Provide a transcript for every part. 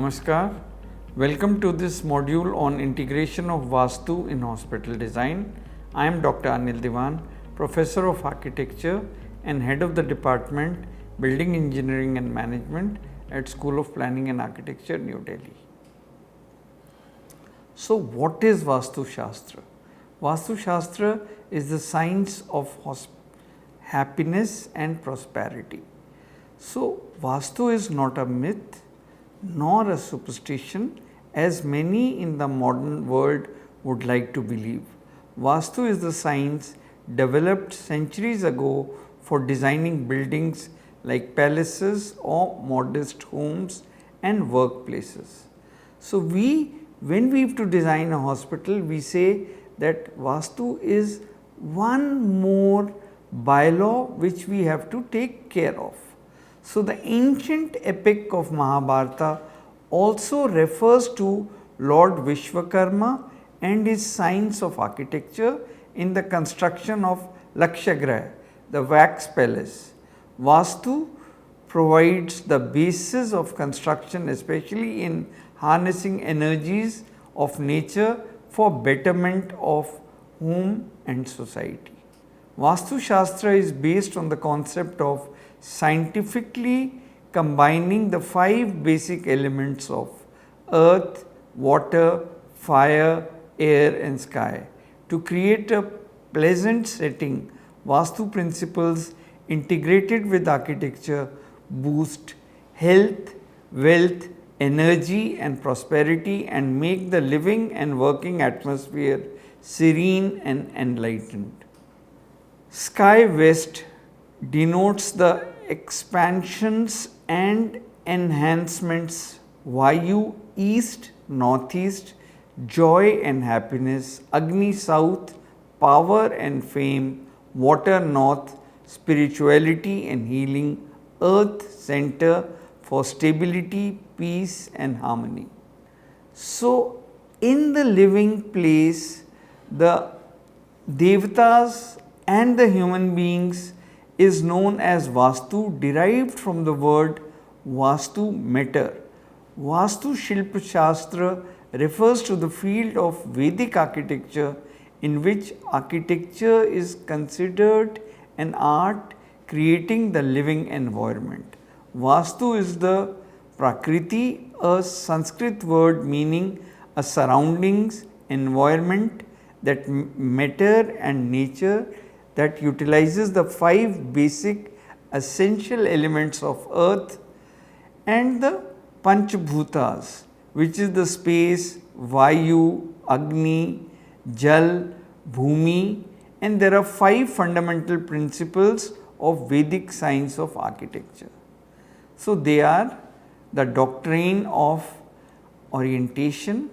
Namaskar. Welcome to this module on integration of Vastu in hospital design. I am Dr. Anil Diwan, Professor of Architecture and Head of the Department Building Engineering and Management at School of Planning and Architecture, New Delhi. So, what is Vastu Shastra? Vastu Shastra is the science of happiness and prosperity. So, Vastu is not a myth nor a superstition as many in the modern world would like to believe. Vastu is the science developed centuries ago for designing buildings like palaces or modest homes and workplaces. So, when we have to design a hospital, we say that Vastu is one more bylaw which we have to take care of. So, the ancient epic of Mahabharata also refers to Lord Vishwakarma and his science of architecture in the construction of Lakshagraha, the wax palace. Vastu provides the basis of construction, especially in harnessing energies of nature for betterment of home and society. Vastu Shastra is based on the concept of scientifically combining the 5 basic elements of earth, water, fire, air and sky to create a pleasant setting. Vastu principles integrated with architecture boost health, wealth, energy and prosperity and make the living and working atmosphere serene and enlightened. Sky west denotes the expansions and enhancements. Vayu east, northeast, joy and happiness. Agni south, power and fame. Water north, spirituality and healing. Earth center for stability, peace and harmony. So, in the living place, the Devatas and the human beings is known as Vastu, derived from the word Vastu, matter. Vastu Shilpa Shastra refers to the field of Vedic architecture in which architecture is considered an art creating the living environment. Vastu is the Prakriti, a Sanskrit word meaning a surroundings, environment, that matter and nature that utilizes the 5 basic essential elements of earth and the Panchabhutas, which is the space, Vayu, Agni, Jal, Bhumi, and there are 5 fundamental principles of Vedic science of architecture. So, they are the doctrine of orientation,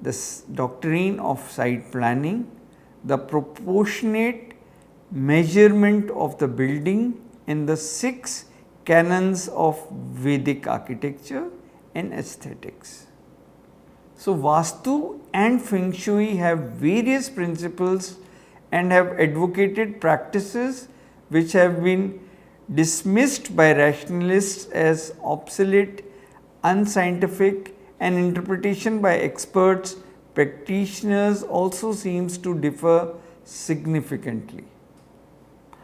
the doctrine of site planning, the proportionate measurement of the building and the 6 canons of Vedic architecture and aesthetics. So, Vastu and Feng Shui have various principles and have advocated practices which have been dismissed by rationalists as obsolete, unscientific, and interpretation by experts practitioners also seems to differ significantly.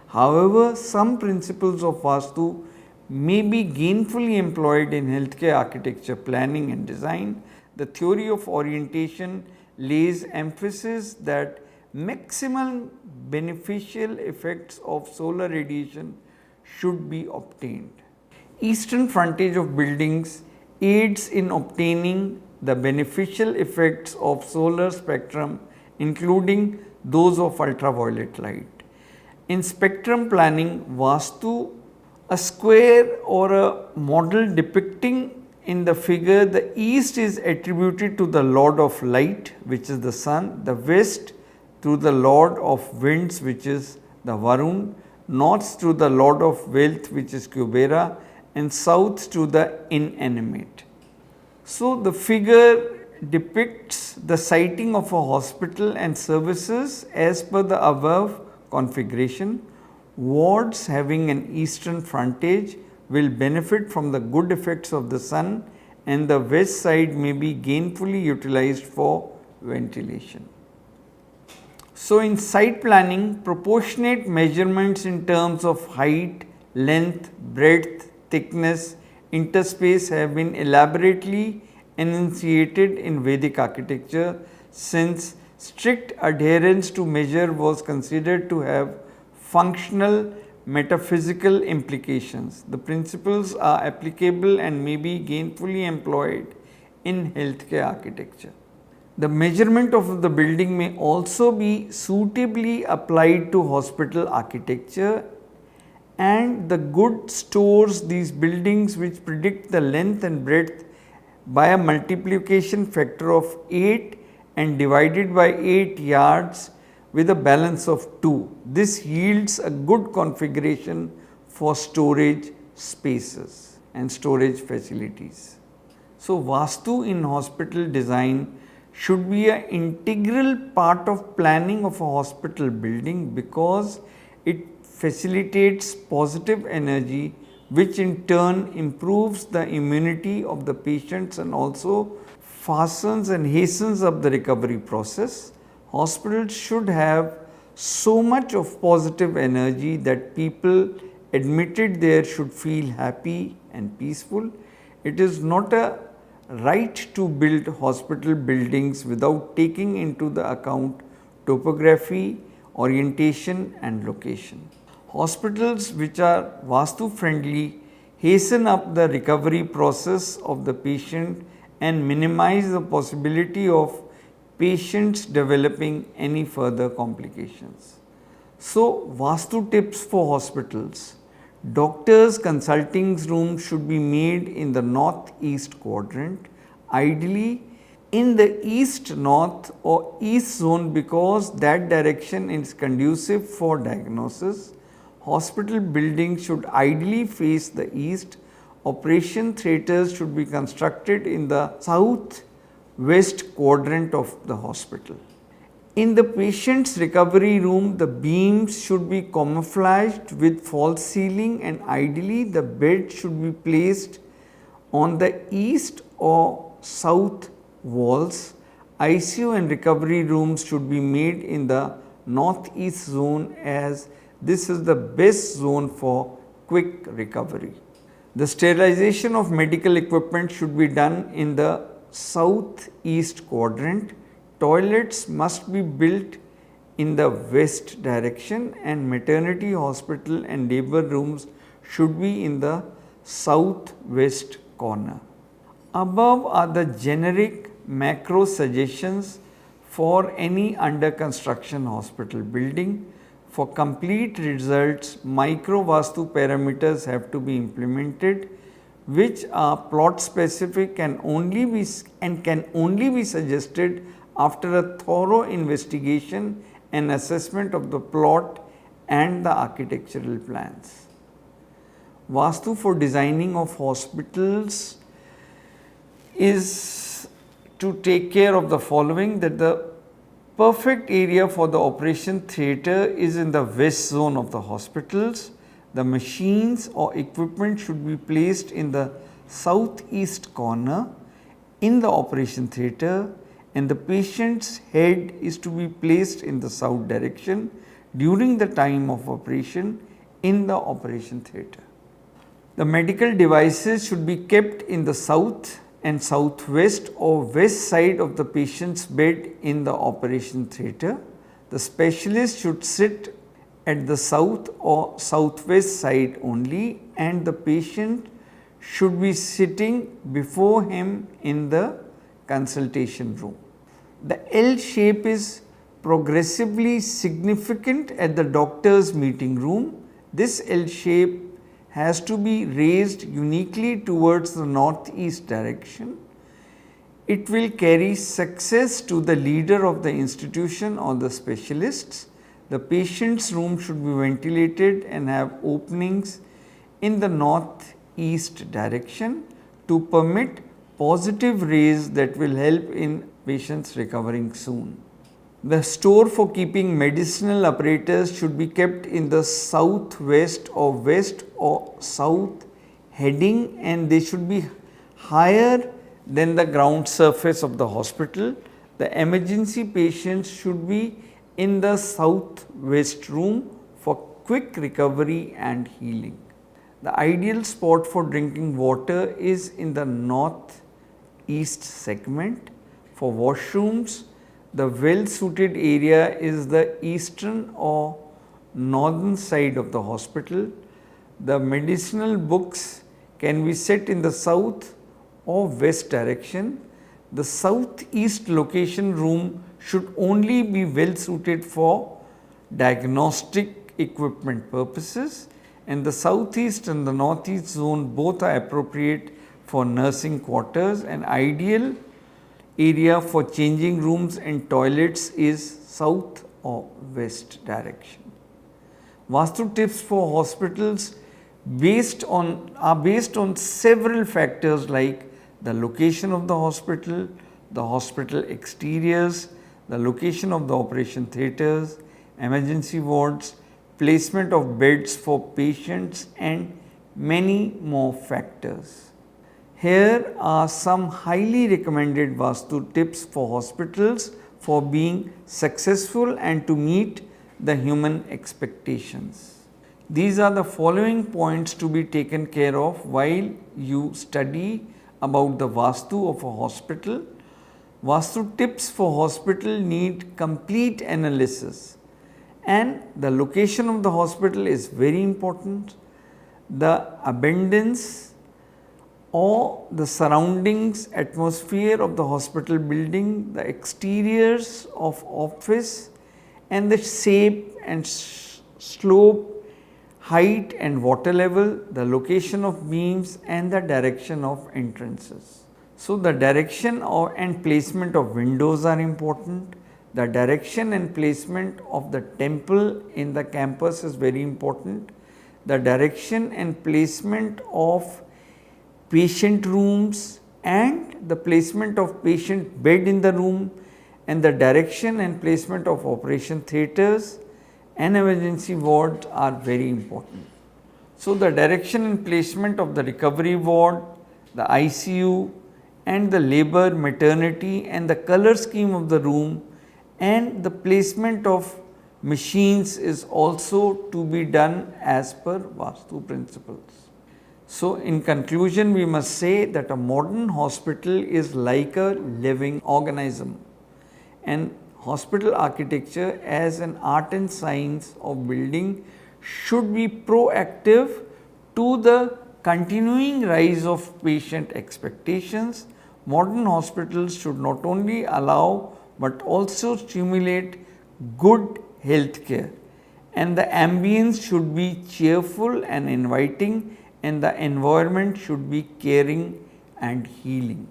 However, some principles of Vastu may be gainfully employed in healthcare architecture, planning and design. The theory of orientation lays emphasis that maximum beneficial effects of solar radiation should be obtained. Eastern frontage of buildings aids in obtaining the beneficial effects of solar spectrum, including those of ultraviolet light. In spectrum planning, Vastu, a square or a model depicting in the figure, the east is attributed to the lord of light, which is the sun, the west to the lord of winds, which is the Varun, north to the lord of wealth, which is Kubera, and south to the inanimate. So, the figure depicts the siting of a hospital and services as per the above configuration. Wards having an eastern frontage will benefit from the good effects of the sun and the west side may be gainfully utilized for ventilation. So, in site planning, proportionate measurements in terms of height, length, breadth, thickness, interspace have been elaborately enunciated in Vedic architecture, since strict adherence to measure was considered to have functional metaphysical implications. The principles are applicable and may be gainfully employed in healthcare architecture. The measurement of the building may also be suitably applied to hospital architecture, and the good stores these buildings which predict the length and breadth by a multiplication factor of 8 and divided by 8 yards with a balance of 2. This yields a good configuration for storage spaces and storage facilities. So, Vastu in hospital design should be an integral part of planning of a hospital building, because it facilitates positive energy, which in turn improves the immunity of the patients and also fastens and hastens up the recovery process. Hospitals should have so much of positive energy that people admitted there should feel happy and peaceful. It is not a right to build hospital buildings without taking into the account topography, orientation and location. Hospitals which are Vastu friendly hasten up the recovery process of the patient and minimize the possibility of patients developing any further complications. So, Vastu tips for hospitals. Doctors' consulting rooms should be made in the northeast quadrant, ideally in the east north or east zone, because that direction is conducive for diagnosis. Hospital buildings should ideally face the east. Operation theatres should be constructed in the south west quadrant of the hospital. In the patient's recovery room, the beams should be camouflaged with false ceiling, and ideally the bed should be placed on the east or south walls. ICU and recovery rooms should be made in the northeast zone, as this is the best zone for quick recovery. The sterilization of medical equipment should be done in the southeast quadrant. Toilets must be built in the west direction, and maternity hospital and labor rooms should be in the southwest corner. Above are the generic macro suggestions for any under construction hospital building. For complete results, micro Vastu parameters have to be implemented, which are plot specific and can only be suggested after a thorough investigation and assessment of the plot and the architectural plans. Vastu for designing of hospitals is to take care of the following: that the perfect area for the operation theatre is in the west zone of the hospitals. The machines or equipment should be placed in the southeast corner in the operation theatre, and the patient's head is to be placed in the south direction during the time of operation in the operation theatre. The medical devices should be kept in the south and southwest or west side of the patient's bed in the operation theatre. The specialist should sit at the south or southwest side only, and the patient should be sitting before him in the consultation room. The L shape is progressively significant at the doctor's meeting room. This L shape has to be raised uniquely towards the northeast direction. It will carry success to the leader of the institution or the specialists. The patient's room should be ventilated and have openings in the northeast direction to permit positive rays that will help in patients recovering soon. The store for keeping medicinal apparatus should be kept in the southwest or west or south heading, and they should be higher then the ground surface of the hospital. The emergency patients should be in the southwest room for quick recovery and healing. The ideal spot for drinking water is in the northeast segment. For washrooms, the well suited area is the eastern or northern side of the hospital. The medicinal books can be set in the south or west direction. The southeast location room should only be well suited for diagnostic equipment purposes, and the southeast and the northeast zone both are appropriate for nursing quarters. An ideal area for changing rooms and toilets is south or west direction. Vastu tips for hospitals are based on several factors like the location of the hospital exteriors, the location of the operation theatres, emergency wards, placement of beds for patients, and many more factors. Here are some highly recommended Vastu tips for hospitals for being successful and to meet the human expectations. These are the following points to be taken care of while you study about the Vastu of a hospital. Vastu tips for hospital need complete analysis, and the location of the hospital is very important. The abundance or the surroundings atmosphere of the hospital building, the exteriors of office, and the shape and slope, height and water level, the location of beams, and the direction of entrances. So, the direction and placement of windows are important. The direction and placement of the temple in the campus is very important. The direction and placement of patient rooms and the placement of patient bed in the room, and the direction and placement of operation theatres and emergency wards are very important. So, the direction and placement of the recovery ward, the ICU, and the labor, maternity, and the color scheme of the room and the placement of machines is also to be done as per Vastu principles. So, in conclusion, we must say that a modern hospital is like a living organism, and hospital architecture as an art and science of building should be proactive to the continuing rise of patient expectations. Modern hospitals should not only allow but also stimulate good health care, and the ambience should be cheerful and inviting, and the environment should be caring and healing.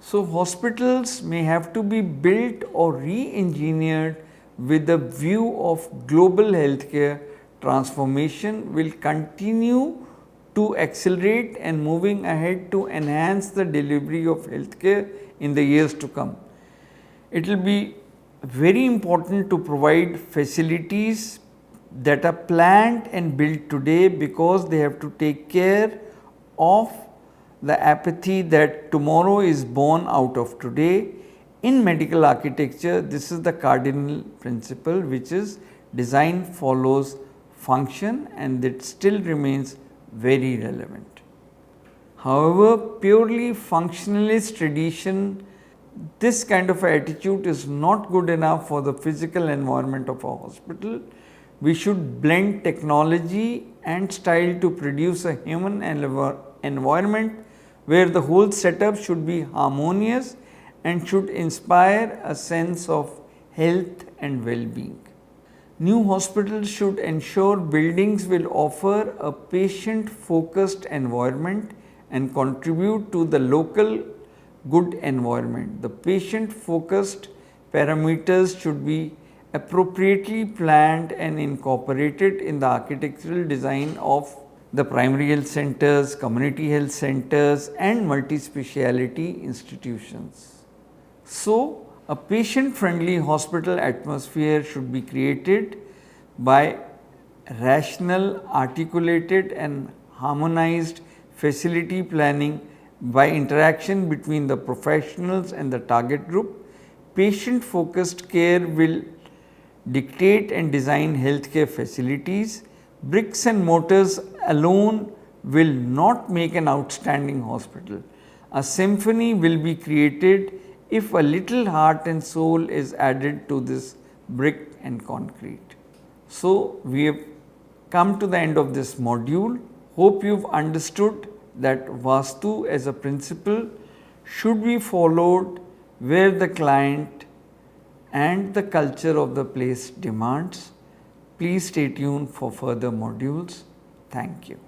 So, hospitals may have to be built or re-engineered with the view of global healthcare transformation will continue to accelerate and moving ahead to enhance the delivery of healthcare in the years to come. It will be very important to provide facilities that are planned and built today, because they have to take care of the apathy that tomorrow is born out of today. In medical architecture, this is the cardinal principle, which is design follows function, and it still remains very relevant. However, purely functionalist tradition, this kind of attitude is not good enough for the physical environment of a hospital. We should blend technology and style to produce a human environment where the whole setup should be harmonious and should inspire a sense of health and well-being. New hospitals should ensure buildings will offer a patient-focused environment and contribute to the local good environment. The patient-focused parameters should be appropriately planned and incorporated in the architectural design of the primary health centers, community health centers, and multi-speciality institutions. So, a patient-friendly hospital atmosphere should be created by rational, articulated, and harmonized facility planning by interaction between the professionals and the target group. Patient focused care will dictate and design healthcare facilities. Bricks and mortars alone will not make an outstanding hospital. A symphony will be created if a little heart and soul is added to this brick and concrete. So, we have come to the end of this module. Hope you have understood that Vastu as a principle should be followed where the client and the culture of the place demands. Please stay tuned for further modules. Thank you.